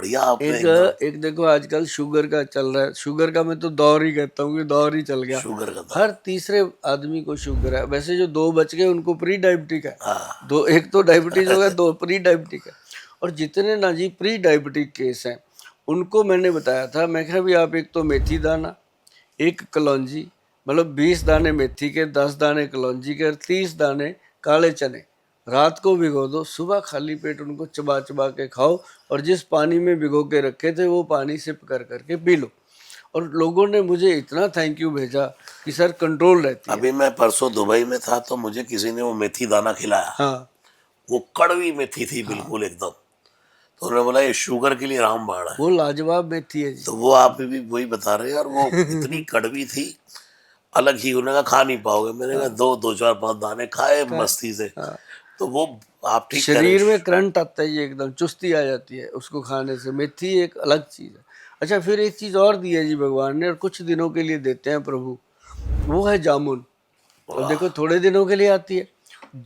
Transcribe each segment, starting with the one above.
बढ़िया आपने एक एकदम। एक देखो आजकल शुगर का चल रहा है, शुगर का मैं तो दौर ही कहता हूँ कि दौर ही चल गया। शुगर का हर दौर। तीसरे आदमी को शुगर है। वैसे जो 2 बच गए उनको प्री डायबिटिक है। हाँ। दो, एक तो डायबिटीज हो गया, 2 प्री डायबिटिक है। और जितने ना जी प्री डायबिटिक केस हैं उनको मैंने बताया था, मैं कहा भी आप एक तो मेथी दाना, एक कलौंजी, मतलब 20 दाने मेथी के, 10 दाने कलौंजी के और 30 दाने काले चने रात को भिगो दो, सुबह खाली पेट उनको चबा चबा के खाओ और जिस पानी में भिगो के रखे थे वो पानी सिप कर करके पी लो। और लोगों ने मुझे इतना थैंक यू भेजा कि सर कंट्रोल रहती है। अभी मैं परसों दुबई में था तो मुझे किसी ने वो मेथी दाना खिलाया। हाँ वो कड़वी मेथी थी बिल्कुल एकदम। तो उन्होंने बोला ये शुगर के लिए रामबाण है। वो लाजवाब मेथी है जी। तो वो आप भी वही बता रहे हैं, और वो इतनी कड़वी थी, अलग ही। उन्होंने कहा खा नहीं पाओगे, मैंने कहा दो दो चार पांच दाने खाए मस्ती से। हाँ, तो वो आप ठीक कह रहे शरीर में हैं। करंट आता है जी, एकदम चुस्ती आ जाती है उसको खाने से। मेथी एक अलग चीज है। अच्छा, फिर एक चीज और दी है जी भगवान ने और कुछ दिनों के लिए देते हैं प्रभु, वो है जामुन। अब देखो वाह। थोड़े दिनों के लिए आती है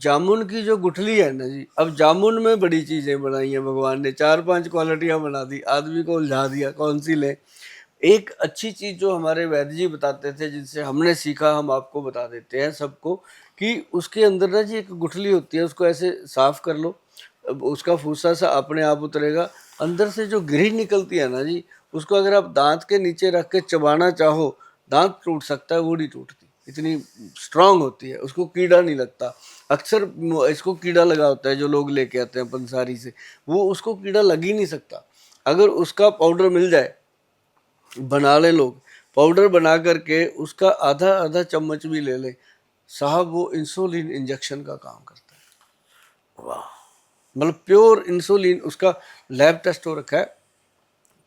जामुन की जो गुठली है ना जी। अब जामुन में बड़ी चीजें बनाई हैं भगवान ने, 4-5 क्वालिटियां बना दी, आदमी को उलझा दिया कौन सी ले। एक अच्छी चीज जो हमारे वैद्य जी बताते थे, जिनसे हमने सीखा, हम आपको बता देते हैं सबको, कि उसके अंदर ना जी एक गुठली होती है, उसको ऐसे साफ कर लो, अब उसका फूसा सा अपने आप उतरेगा। अंदर से जो गिरी निकलती है ना जी, उसको अगर आप दांत के नीचे रख के चबाना चाहो, दांत टूट सकता है, वो नहीं टूटती, इतनी स्ट्रांग होती है, उसको कीड़ा नहीं लगता। अक्सर इसको कीड़ा लगा होता है जो लोग लेके आते हैं पंसारी से, वो उसको कीड़ा लग ही नहीं सकता। अगर उसका पाउडर मिल जाए, बना ले लोग, पाउडर बना करके उसका आधा आधा चम्मच भी ले ले साहब, वो इंसुलिन इंजेक्शन का काम करता है। वाह। मतलब प्योर इंसुलिन, उसका लैब टेस्ट हो रखा है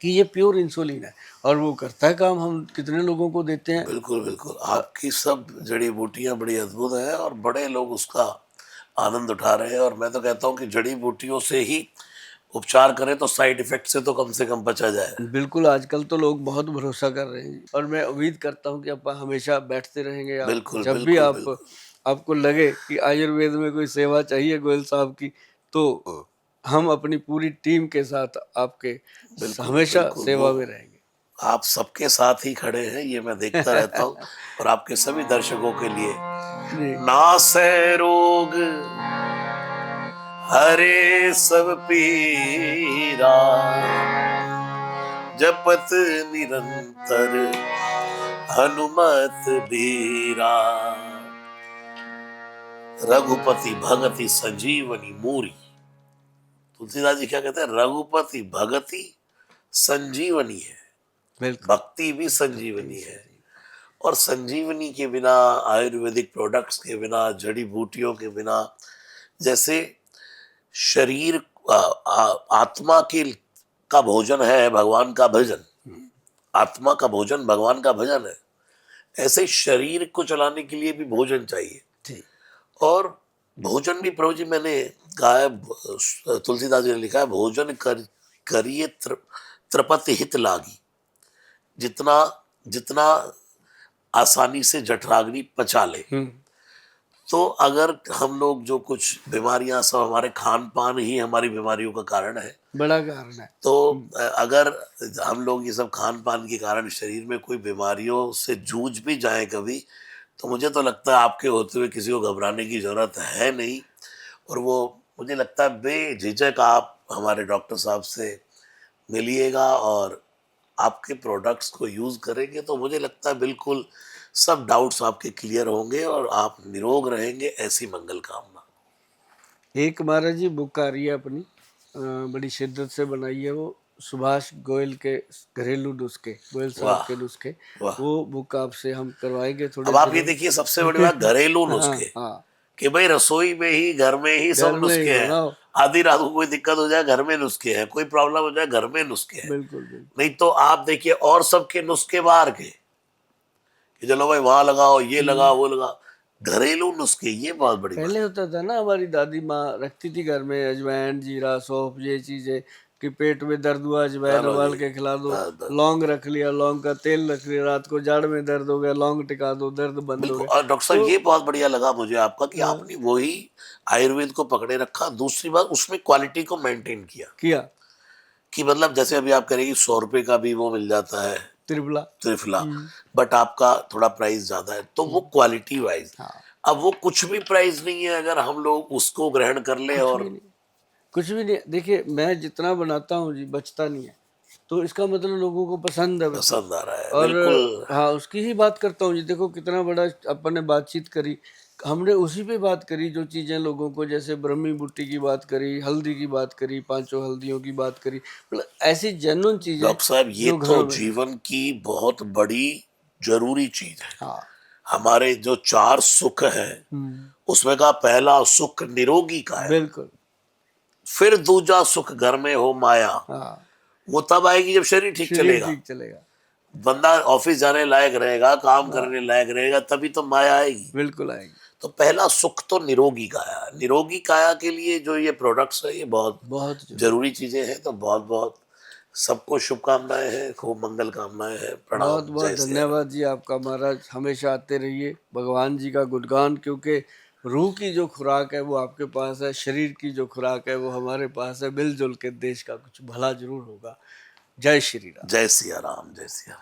कि ये प्योर इंसुलिन है और वो करता है काम। हम कितने लोगों को देते हैं। बिल्कुल बिल्कुल, आपकी सब जड़ी बूटियां बड़ी अद्भुत हैं और बड़े लोग उसका आनंद उठा रहे हैं। और मैं तो कहता हूँ कि जड़ी बूटियों से ही उपचार करें तो साइड इफेक्ट से तो कम से कम बचा जाए। बिल्कुल, आजकल तो लोग बहुत भरोसा कर रहे हैं और मैं उम्मीद करता हूँ कि आप हमेशा बैठते रहेंगे। आप बिल्कुल जब भी बिल्कुल आप बिल्कुल। आपको लगे कि आयुर्वेद में कोई सेवा चाहिए गोयल साहब की, तो हम अपनी पूरी टीम के साथ आपके बिल्कुल हमेशा बिल्कुल, वो सेवा में रहेंगे। आप सबके साथ ही खड़े हैं, ये मैं देखता रहता हूँ। और आपके सभी दर्शकों के लिए, जी, नासै रोग हरे सब पीरा, जपत निरंतर हनुमत बीरा, रघुपति भगति संजीवनी मूरी। तुलसीदास जी क्या कहते हैं? रघुपति भगति संजीवनी है, बिल्कुल। भक्ति भी संजीवनी है। और संजीवनी के बिना, आयुर्वेदिक प्रोडक्ट्स के बिना, जड़ी बूटियों के बिना, जैसे शरीर आत्मा के का भोजन है भगवान का भजन, आत्मा का भोजन भगवान का भजन है, ऐसे शरीर को चलाने के लिए भी भोजन चाहिए। जी, और भोजन भी, प्रभु जी मैंने कहा है, तुलसीदास जी ने लिखा है, भोजन करिए त्रिपति हित लागी, जितना जितना आसानी से जठराग्नि पचा ले। तो अगर हम लोग जो कुछ बीमारियां, सब हमारे खान पान ही हमारी बीमारियों का कारण है। बड़ा कारण है। तो अगर हम लोग ये सब खान पान के कारण शरीर में कोई बीमारियों से जूझ भी जाए कभी, तो मुझे तो लगता है आपके होते हुए किसी को घबराने की जरूरत है नहीं। और वो, मुझे लगता है बेझिझक आप हमारे डॉक्टर साहब से मिलिएगा और आपके प्रोडक्ट्स को यूज करेंगे, तो मुझे लगता है बिल्कुल सब डाउट्स आपके क्लियर होंगे और आप निरोग रहेंगे। ऐसी मंगल कामना। एक महाराज जी बुक आ रही है अपनी, बड़ी शिद्दत से बनाई है, वो सुभाष गोयल के घरेलू नुस्खे, गोयल साहब वाह के नुस्खे। वाह। वो बुक आपसे हम करवाएंगे थोड़े अब आप ये दिनों देखिए, सबसे बड़ी बात, में। घरेलू हाँ नुस्खे, हाँ, कि भाई रसोई में ही, घर में ही सब घर में ही नुस्खे हैं। बनाओ। आधी रात को कोई दिक्कत हो जाए, घर में नुस्खे हैं। कोई प्रॉब्लम हो जाए, घर में नुस्खे हैं। बिल्कुल बिल्कुल। नहीं तो आप देखिए, और सबके नुस्खे बाहर के, कि चलो भाई वहां लगाओ, ये लगा, वो लगा। घरेलू नुस्खे, ये बहुत बड़ी बात। पहले होता था ना, हमारी दादी माँ रखती थी घर में अजवाइन, जीरा, सौंफ, ये चीजें, कि पेट में दर्द हुआ अजवाइन चलो जी, उबाल के खिला दो। बस बस। लौंग रख लिया, लौंग का तेल रख लिया, रात को जाड़ में दर्द हो गया लौंग टिका दो, दर्द बंद हो बिल्कुल। गया। और डॉक्टर साहब, तो ये बहुत बढ़िया लगा मुझे आपका कि हाँ, आपने वही आयुर्वेद को पकड़े रखा। दूसरी बात, उसमें क्वालिटी को मेंटेन किया, किया। कि मतलब जैसे अभी आप करेंगे 100 रुपए का भी वो मिल जाता है त्रिफला। त्रिफला, बट आपका थोड़ा प्राइस ज्यादा है, तो वो क्वालिटी वाइज। हाँ, अब वो कुछ भी प्राइस नहीं है अगर हम लोग उसको ग्रहण कर ले कुछ भी और नहीं, कुछ भी नहीं। देखिए मैं जितना बनाता हूँ जी बचता नहीं है, तो इसका मतलब लोगों को पसंद है वैसे। पसंद आ रहा है, और बिल्कुल। हाँ, उसकी ही बात करता हूँ जी। देखो कितना बड़ा अपन ने बातचीत करी, हमने उसी पे बात करी जो चीज़ें लोगों को, जैसे ब्रह्मी बूटी की बात करी, हल्दी की बात करी, पांचों हल्दियों की बात करी, मतलब ऐसी जेन्युइन चीज़ें डॉक्टर साहब, ये जो तो घरों में। जीवन की बहुत बड़ी जरूरी चीज है। हाँ। हमारे जो 4 सुख है, हम्म। उसमें का पहला सुख निरोगी का है। बिल्कुल। फिर दूजा सुख घर में हो माया, हाँ, वो तब आएगी जब शरीर ठीक शरीर चलेगा। ठीक चलेगा। बंदा ऑफिस जाने लायक रहेगा, काम हाँ, करने लायक रहेगा, तभी तो माया आएगी। बिल्कुल आएगी। तो पहला सुख तो निरोगी काया। निरोगी काया के लिए जो ये प्रोडक्ट्स है, ये बहुत बहुत जरूरी। जरूरी चीजें हैं। तो बहुत बहुत सबको शुभकामनाएं हैं, खूब मंगल कामनाएं हैं। बहुत प्रणाम, बहुत जय सिया राम। धन्यवाद जी आपका महाराज। हमेशा आते रहिए, भगवान जी का गुणगान, क्योंकि रूह की जो खुराक है वो आपके पास है, शरीर की जो खुराक है वो हमारे पास है। मिलजुल के देश का कुछ भला जरूर होगा। जय श्री राम। जय सिया राम, जय सिया राम।